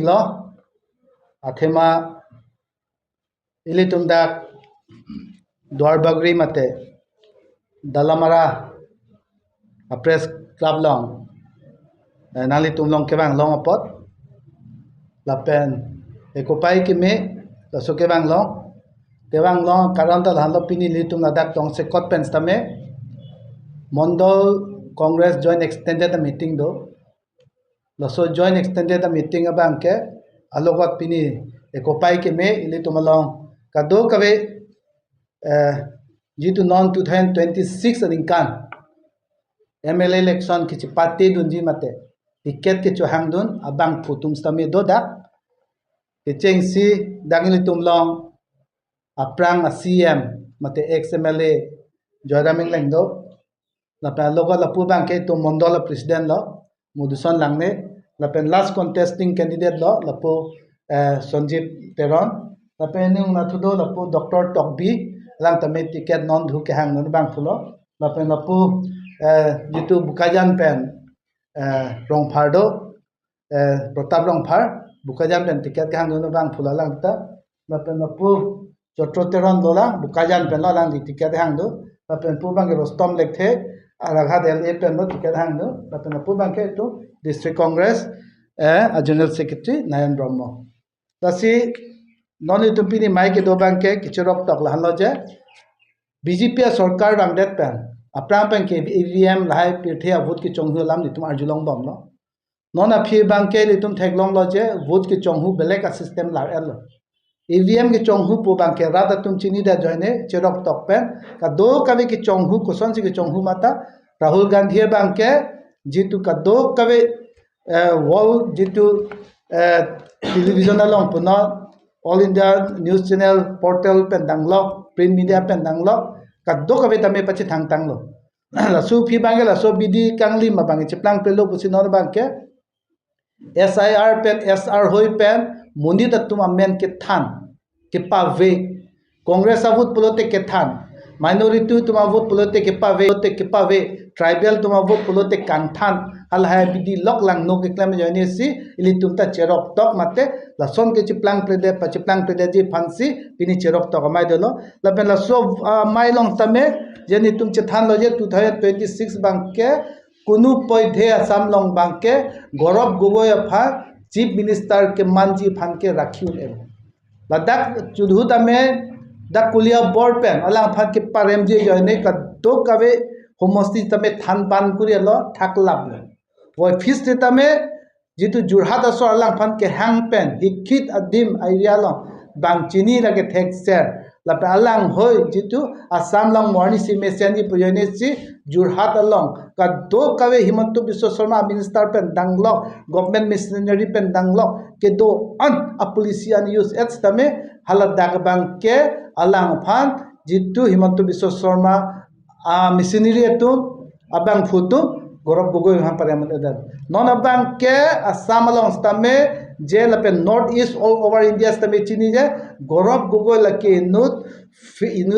lo athema ilitum dak Duarbagori mate dalamara a press club long nali tum long kebang long apot lapen ekopai ki me so kebang long karon ta dhan lo pini litum nadak tong se kot pens tame Mondol Congress join extended the meeting do so join extended the meeting abang ke alogot pini ekopai ke me ili tumalong kado kawe jitu non 2026 adingkan MLA election kichi party dunji mate ticket ke chohang dun abang putum stame do dak kecheng si dangili tumlong aprang CM mate XMLA joraming lengdo lapen logo la pubang ke to mondola president lo muduson langne lapen last contesting candidate lo lapo Sanjeev Teron lapen nung nathudo lapo Dr. Tokbi lang tame ticket non dhu ke hang non bang phulo lapen lapo jitu bukajan pen rong phardo protap rong phar bukajan pen ticket ke hang non bang phulo lang ta lapen lapo Dr. Teron lola bukajan pen lo lang di ticket hang do lapen pubang ke Rostom lekthe Araghat LA pen lo ticket hang do lapen lapo bang ke to District Congress a General Secretary Nayan Brahmo tasi noni tumpini mai ke do bang ke kichorok tok lahan lo je BJP सरकार rangdet pen aprang pen ke EVM lahai pirthe vote ki chonghu lam ni tum arjulong bom lo nona phi bang ke ni tum theklong lo je vote ki chonghu belek system lar el EVM ki chonghu pu bang ke rada tum chini da joine cherok tok pen ka do kawe ki chonghu koson si ki chonghu mata Rahul Gandhi bang ke jitu ka do kawe wall jitu television along puno All India News Channel portal pen danglok print media pen danglok kaddo kabe tame pachi thang tang lo la su phi bange la so bidi kangli ma bange chiplang pelo pusinor banke SIR pen SR hoi pen mundi tatum amen ke than ke pave Congress avut pulote ke than minority tuma avut pulote ke pave tribal tuma avut pulote kan than hal hai bidi lok lang no ke klam joine si ili tumta cherok tok mate la son ke chiplang prede ji phansi pini cherok tok mai delo la pen la so mai long tame jeni tum che than lo je 2026 bangke kunu poidhe asam long bangke Gaurav Gogoi apha chief minister ke manji phanke rakhiun el ladak chudhu tame dak kulia board pen alang phan ke parem je joine ka do kawe homosti tame than ban kuri lo thaklab lo Woi feast tame jitu Jurhat asor alang phan ke hang pen hikit adim area lo bang chini lage thek ser la alang hoi jitu Assam long morni si mesiani pujone si Jurhat along ka do kawe Himanto Biswa Sharma minister pen danglok government missionary pen danglok ke do an a polician use ets tame halat dag bang ke alang phan jitu Himanto Biswa Sharma missionary etu abang phutu Gaurav Gogoi वहाँ पर non abang ke Assam along stame je lape north east all over India stame chini je Gaurav Gogoi lake inut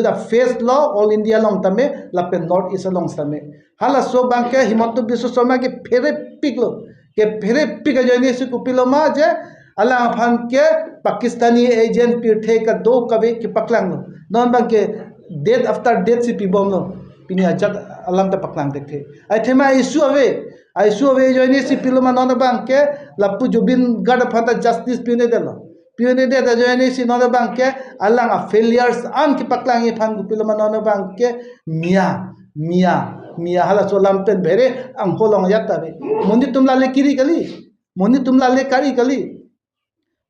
a face law all India long tame lape north east along stame hala so bang ke Himanto Biswa Sharma ke phere pik joine se kupilo ma je ala phan ke Pakistani agent pirthe ka do kawe ke paklang lo non bang ke death after death si pibom lo pini ajak alam ta paklang dekhe ai thema issue ave joine si piloma non bang ke lapu jubin gad phata justice pine de da joine si non bang ke alang a failures an ki paklang e phan piloma non bang ke mia hala solam pen bere ang holong yatta be mundi tumla le kiri kali mundi tumla le kari kali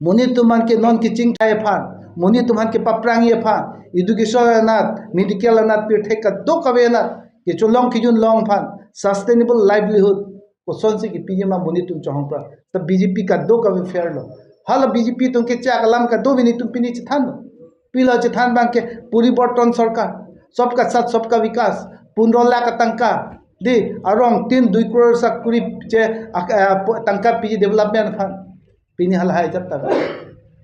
mundi tuman ke non ki ching thai phan mundi tuman ke paprang ye phan education anat medical anat pir theka do kawe na ke cholong ki jun long phan sustainable livelihood ko sonsi ki pijama mundi tum chong pra ta BJP ka do kawe fair lo hal BJP tum ke cha kalam ka do bini tum pini chithan pila chithan bang ke puriborton sarkar सबका साथ सबका विकास 15 lakh तंका di arong 2 crore sakuri che tangka piji development fund pini hal hai jab tak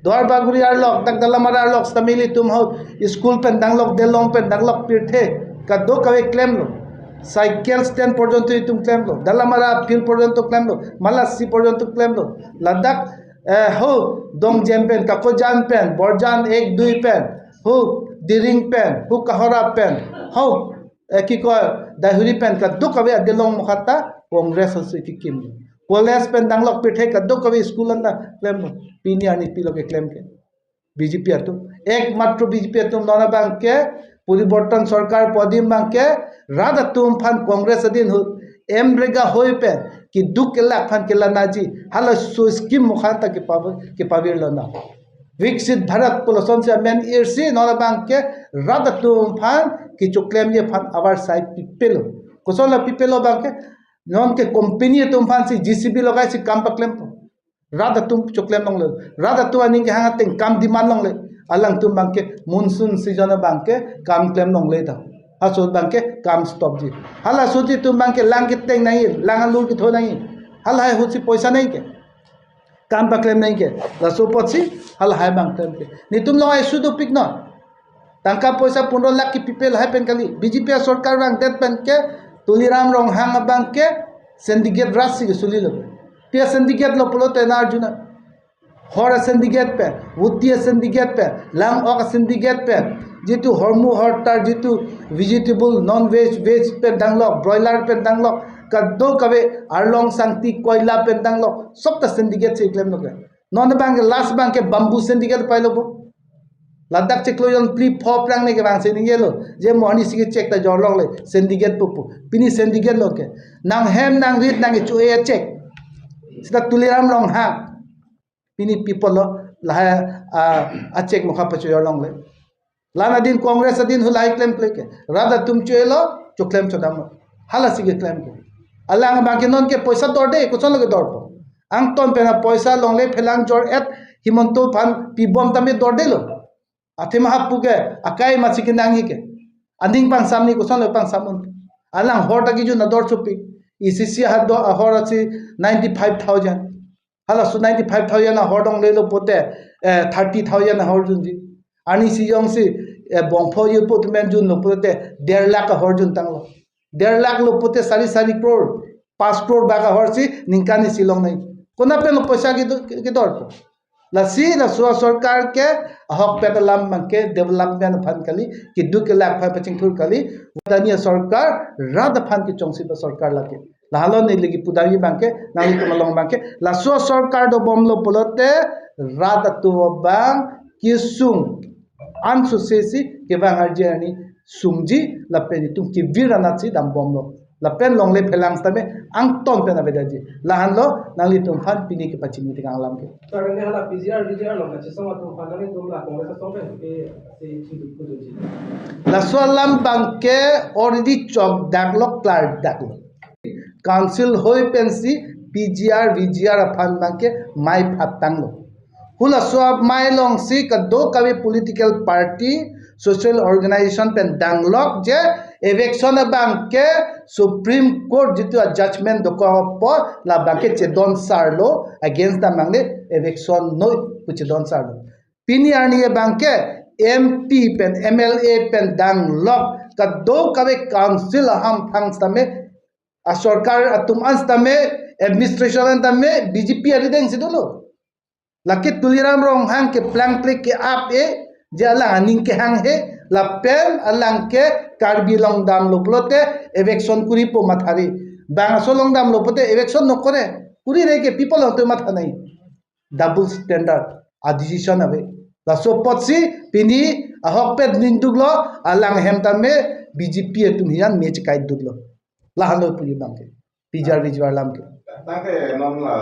Duarbagori arlok tak dalamara arlok stamili tum ho school pen danglok delong pen danglok pirthe ka do kawe claim lo cycle stand porjonto tum claim lo dalamara field porjonto claim lo malasi porjonto claim lo ladak हो dong jam pen kakojan pen borjan 1 2 pen हो diring pen हो kahora pen हो ki ko dahuri pen ka duk awe adelong mukhata congress ki kim college pen danglok pithe ka duk awe school anda claim pini ani piloke claim ke BJP আতো একমাত্র BJP আতো ননা Banke পরিবর্তন সরকার পদিম বাংকে রাদা তুম fun Congress দিন হু এমরেগা হই pay কি দুক lakh fun কেলা নাজি হালা so scheme মুখাতা के पाविर लना विकसित भारत पोलसन से मेन इरसी नना बांके रादा तुम फान कि चोक्लेम ये फान आवर साइड पिपेलो कोसला पिपेलो बांके नॉन के कंपनी तुम फान सी जीसीबी लगाई सी काम पक्लेम राधा तुम चोक्लेम नंगले राधा तु अनिंग हांगा तें काम डिमांड नंगले अलंग तुम बांके मानसून सीजन बांके काम क्लेम नंगले था हासो बांके काम स्टॉप जी हाला सोची तुम बांके लांग के तें नहीं लांग लूर की थो नहीं हाला है होसी पैसा नहीं के काम पर क्लेम नहीं के रसो पछी हाला है बांग क्लेम के नि तुम लोग आइसु दो पिक न तंका पैसा 15 लाख की पीपल है पेन कली बीजेपी सरकार बांग देत पेन के तुलीराम रोंग हांगा बांके सिंडिकेट राशि के सुली लो पिया सिंडिकेट लो पलो तेना अर्जुन हर सिंडिकेट पे वुतिया सिंडिकेट पे लांग ओक सिंडिकेट पे जितु हरमु हरतार जितु वेजिटेबल नॉन वेज वेज पे डांगलो ब्रॉयलर पे डांगलो कदो कवे आरलोंग सांगती कोयला पे डांगलो सब त सिंडिकेट से क्लेम नो नॉन बैंक लास्ट बैंक के बंबू सिंडिकेट पाइलो बो लद्दाख चेक लो यन प्ली फॉप रंग ने के बांग से निये लो जे मोहनी सिगे चेक त जरलोंग ले सिंडिकेट पुपु पिनी सिंडिकेट लो के नांग हेम नांग रीत नांग चुए check sida tuliram long ha pini people lo la achek mukha pacho long le lana din congress din hulai claim play ke rada tum chuelo cho claim chodam hala sige claim ke alang banke non ke paisa torde ko cholo ke dorpo ang ton pena paisa long le phelang jor et himonto phan pi bom tame dorde lo athema hapu ke akai masiki nangi ke anding pang samni ko cholo pang samun alang horta ki ju na dor chupi ECC had do a horasi 95,000 hala so 95,000 a hordong lelo pote 30,000 a horjun ji ani si yong si bongpho yu pot men jun no pote 1.5 lakh a horjun tanglo 1.5 lakh lo pote sari crore 5 crore baga horsi ninkani silong nai kona pe no paisa ki dor po la si la so sarkar ke hok pe lam man ke development fund kali ki 2 lakh pha paching thur kali wadania sarkar rad fund ki chongsi pa sarkar lake lahalo nei legi pudawi banke nali ko malong banke la so sarkar do bomlo polote rad tu bang kisung ansu sesi ke bang arjani sumji la pe tum ki viranatsi dam bomlo la pen long le phelang tame ang ton pe na bedaji lahan lo nali tum fan pini ke pachini tikang lam ke karang hala PGR VGR lo kachi sama tum fan nali tum la congress som pe se chidu kudu la so lam banke already chok daklok klar daklok council hoi pensi PGR VGR fan banke mai phatang lo hula so mai long si ka do kawe political party social organization pen danglok je election banke supreme court jitu judgment do ko po la banke che don sarlo against the mangle election no which don sarlo pini ani banke MP pen MLA pen danglok ka do kawe council ham phang tame a sarkar atum ans tame administration tame BJP arideng sidolo laki tuliram rong hang ke plank play ke ap je alang aning ke hang he la pen alang ke karbi long dam lo plote election kuri po mathari bang so long dam lo pote election no kore kuri re ke people to matha nai double standard a decision ave la so potsi pini a hok pet ninduglo alang hem tame BJP tum hian match kai duglo la halo puli bang ke PGR VGR lam ke take nom la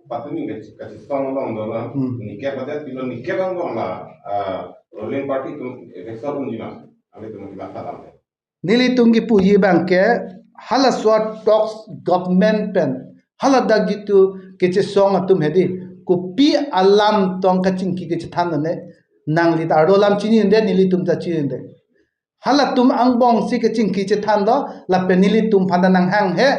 patuni ke song dong do la nikke bade pilo nikke dong la ruling party tum election unjina ale tum ki matha dam nili tungi puji banke hala swat talks government pen hala dagitu keche song atum hedi kupi alam tong kaching ki keche than ne nangli ta rolam chini inde nili tum ta chi inde hala tum angbong si kaching ki che than do la pen nili tum phanda nang hang he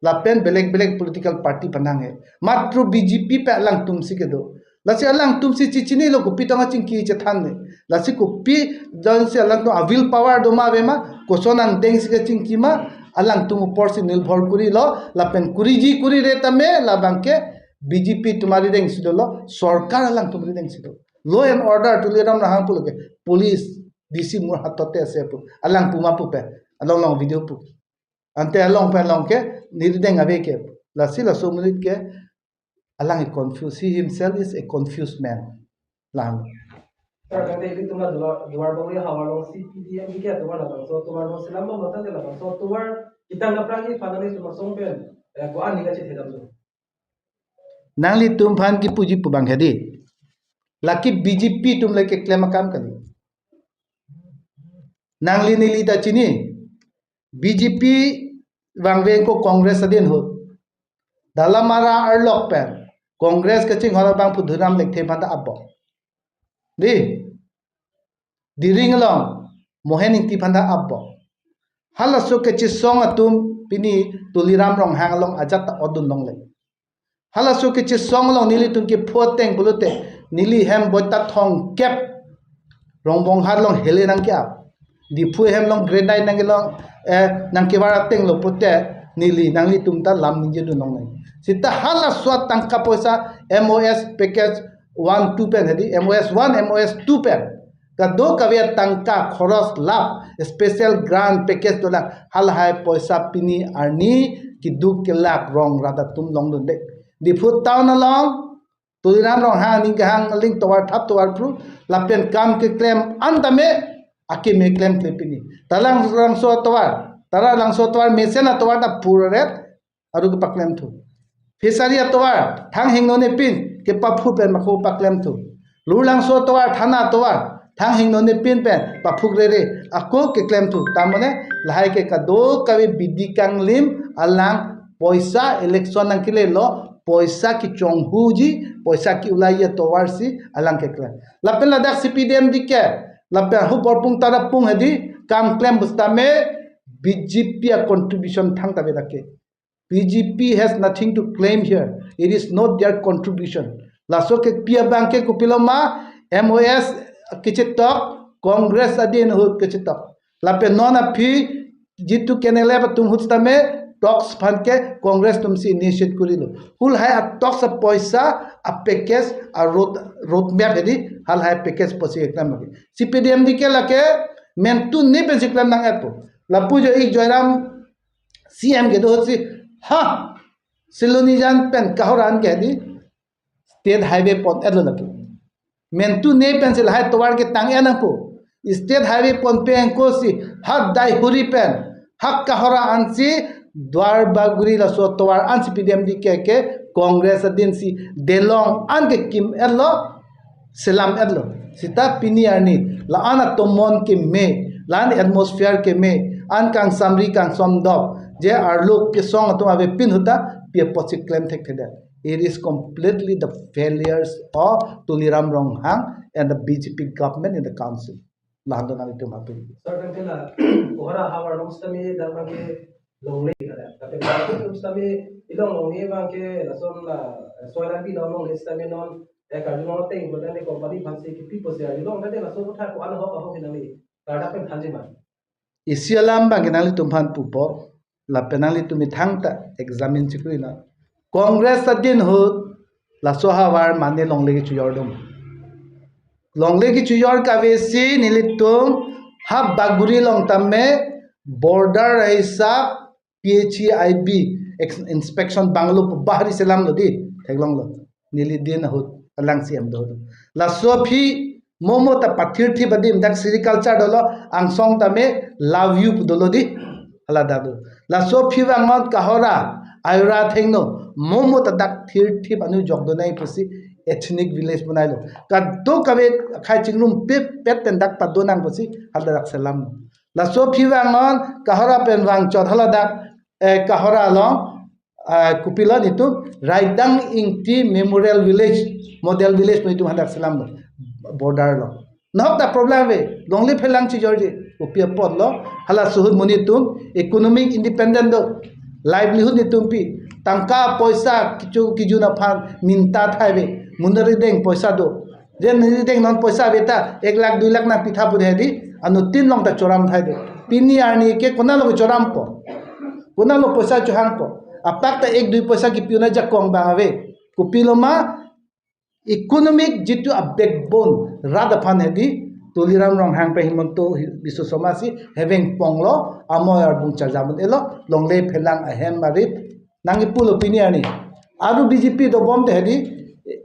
la pen belek political party panang he matru BJP pe alang tum si ke do la si alang tum si chichini lo kupi tong kaching ki che than ne la si kupi jon se alang to will power do ma ve ma kosonang deng si kaching ki ma alang tum upor se nilbhor kuri lo la pen kuri ji kuri re tame la banke BJP तुम्हारी देंग सिदो लो सरकार along तुम्हारी देंग Sido law and order tuliram rahang puluke police DC mur hatote ase pu alang puma pu pe along long video pu ante along pe long ke nirden ave ke la sila so munit ke alang confused he himself is a confused man lang Sir, kan tadi तुम्हारा Duarbagori hawalong CPDMDK तुम्हारा lang so तुम्हारा selama mata de lang so तुम्हारा kita ngaprangi finally तुम्हारा songpen ko ani ka chithedam so nangli tumfan ki puji pubang hedi laki BJP tum leke claim kam kali nangli nili ta chini BJP wangwen ko congress adin ho dalamara arlok pen congress ka ching hora bang pudhuram lekhe banda abbo di diringlong mohening ti banda abbo halaso ke chi song atum pini tuliram rong hangalong ajat odun long le halaso ke chi song long nili tum ki photeng bulute nili hem boita thong kep rongbong har long hele nang kya di phu hem long grenai nang long nang ke wara teng lo putte nili nangli tumta lam ninje du nong nai sita hala swat tangka poisa MOS package 1 2 pen hedi MOS 1 MOS 2 pen ka do kavya tangka khoros lab special grant package dola hal hai poisa pini arni ki du ke lak rong rada tum long dun de di phu tawn along tuliram rong ha ning hang link towar thap towar pru lapen kam ke claim antame ake me claim klepini talang rang so towar tara lang so towar mesena towar da purret aru ke paklem thu fisari towar thang hingno ne pin ke pa phu pen makho paklem thu lulang so towar thana towar thang hingno ne pin pen pa phuk re ako ke claim thu tamane lahai ke kado kawi bidikang lim alang poisa election nang kile lo poisa ki chonghuji poisa ki ulaiya towarsi alang ke claim lapen ladak CPDMDK lapen hu borpung tara pung hedi kam claim bustame BJP a contribution thang tabe dake BJP has nothing to claim here it is not their contribution laso ke pia banke kupiloma MOS kichitok congress adin hut kichitok lapen nona phi jitu kenele tum hutstame talks phanke congress tumsi initiate kurilo hul hai a talks a paisa a package a road map hedi hal hai package posi eklam lagi CPDMDK lake men tu ne pe siklam nang ato lapu jo ik joiram CM ke do si ha siloni jan pen kahoran ke di state highway pon elo lake men tu ne pen sil hai towar ke tang enang po state highway pon pen ko si hak dai huri pen hak kahora ansi Duarbagori la so towar an CPDMDK ke congress adin si delong an ke kim elo selam elo sita pini arni la ana tomon ke me lan atmosphere ke me an kang samri kang somdop je arlok ke song to ave pin huta pe pochi claim thek theda it is completely the failures of Tuliram Ronghang and the BJP government in the council landona itu mapi sir kan kala kohara hawar mustami dalma ke longle kada tapi kalau mustami ilong longle bang ke rason la soilan bi long mustami non karjuno teng bodane company bhanse ki people se ilong kade rason utha ko an ho ho hinali kada pen thanjima isialam banginali tumhan pupo la penali tumi thangta examine chikrina congress adin hut la sohawar mane longlegi chuyordum longlegi chuyor kavesi nilitum hab baguri long tamme border hisab PHIB inspection banglo bahari selam lo di theglong lo nili din hut alang CM do la sofi momo ta pathir thi badim dak agriculture dolo angsong tame love you dolo di ala dadu la sofi wangot kahora ayura thengno momo ta dak thir thi banu jogdo nai pusi ethnic village bunailo kaddo kabe khai chingrum pet ten dak padonang pusi halda dak selam la sofi wangon kahora pen wang chot hala dak kahora long kupila nitu raidang ingti memorial village model village nitu hadak selam border lo not the problem we longli phelang chi jorji upia pod lo hala suhud munitum economic independent do livelihood nitum pi tangka poisa kiju na phan minta thaibe mundari deng poisa do je ni deng non poisa beta 1 lakh 2 lakh na pitha pudhe di anu 3 long ta choram thai de pini arni ke konalo choram po poisa chuhang po apak ta 1 2 poisa ki piuna ja kong ba ave kupiloma economic jitu a backbone radafan hedi tuliram rong hang pe himonto bisu somasi having ponglo amoy ar bung charjamun elo longle phelang ahem marit nangi pulo piniani aru BJP do bom de hedi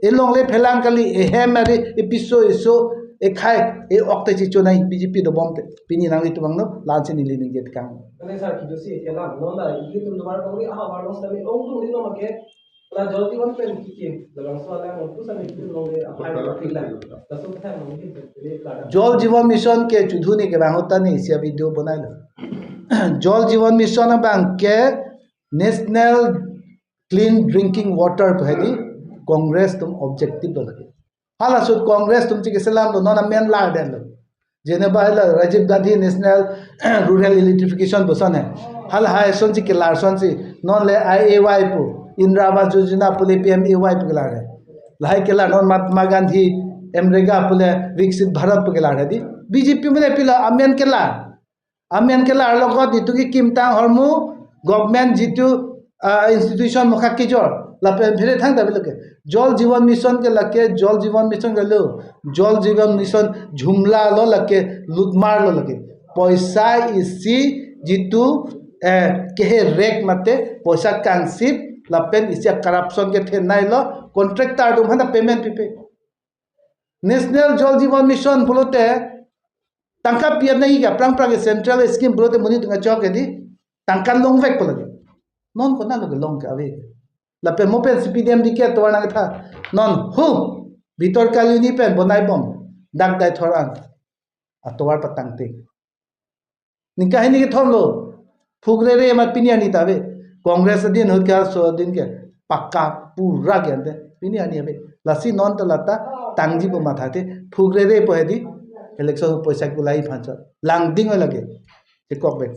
elongle phelang kali ahem mari episo iso ekhai e okte chi chonai BJP do bom te pini nangi tumangno lanche ni lini get kang ane sar kidosi elan nona iki tum Duarbagori aha warno stami ongtu nino make la jolti wan pen kiki dalam soalnya ongtu sami itu longe apa pila langsung kita mungkin जल जीवन mission के चुधुनी के बांगोता नहीं इसी video बनाए लो जल जीवन mission बांग के नेशनल क्लीन ड्रिंकिंग वाटर तो है दी कांग्रेस तुम ऑब्जेक्टिव तो लगे हाला सुध कांग्रेस तुम चिके सलाम तो नॉन मेन लाग दे लो जेने बाहर Rajiv Gandhi national rural electrification बसन है हाल हाय सोन चिके लारसन सी नॉन ले IAY पु इंदिरा आवास योजना पुले PMAY पु लाग है लाइ के ला नॉन महात्मा गांधी एमरेगा पुले विकसित भारत पे गेला दी BJP में पिला अमेन केला लगत नितु की किमता हरमु गवर्नमेंट जितु इंस्टीट्यूशन मुखा किजोर लापे भेरे थांग दाबे लके जल जीवन मिशन के लके जल जीवन मिशन गलो जल जीवन मिशन झुमला लो लके लुटमार लो लके पैसा इसी जितु के रेक मते पैसा कांसिप लापेन इसी करप्शन के थे नाइ लो कॉन्ट्रैक्टर दो हना पेमेंट पिपे नेशनल जल जीवन मिशन बोलते तंका पियर नहीं क्या प्रांग प्रांग सेंट्रल स्कीम बोलते मुनी तुंगा चौक है दी तंका लोंग वेक बोलते नॉन को ना लोगे लोंग के अवे लपे मोपे CPDMDK तो वाला था नॉन हु भीतर कालुनी पेन बनाई बम दाग दाई थोरान अतवार पतंगते निकाह नहीं के थोम लो फुगरे रे मत पिनियानी तावे कांग्रेस दिन हो क्या सो दिन के पक्का पूरा के अंदर पिनियानी हवे लसी नॉन तो लता तांगजी को माथा थे फुगरे रे पहेदी इलेक्शन पैसा गुलाई फांस लांगदिंग लगे कॉक बैठ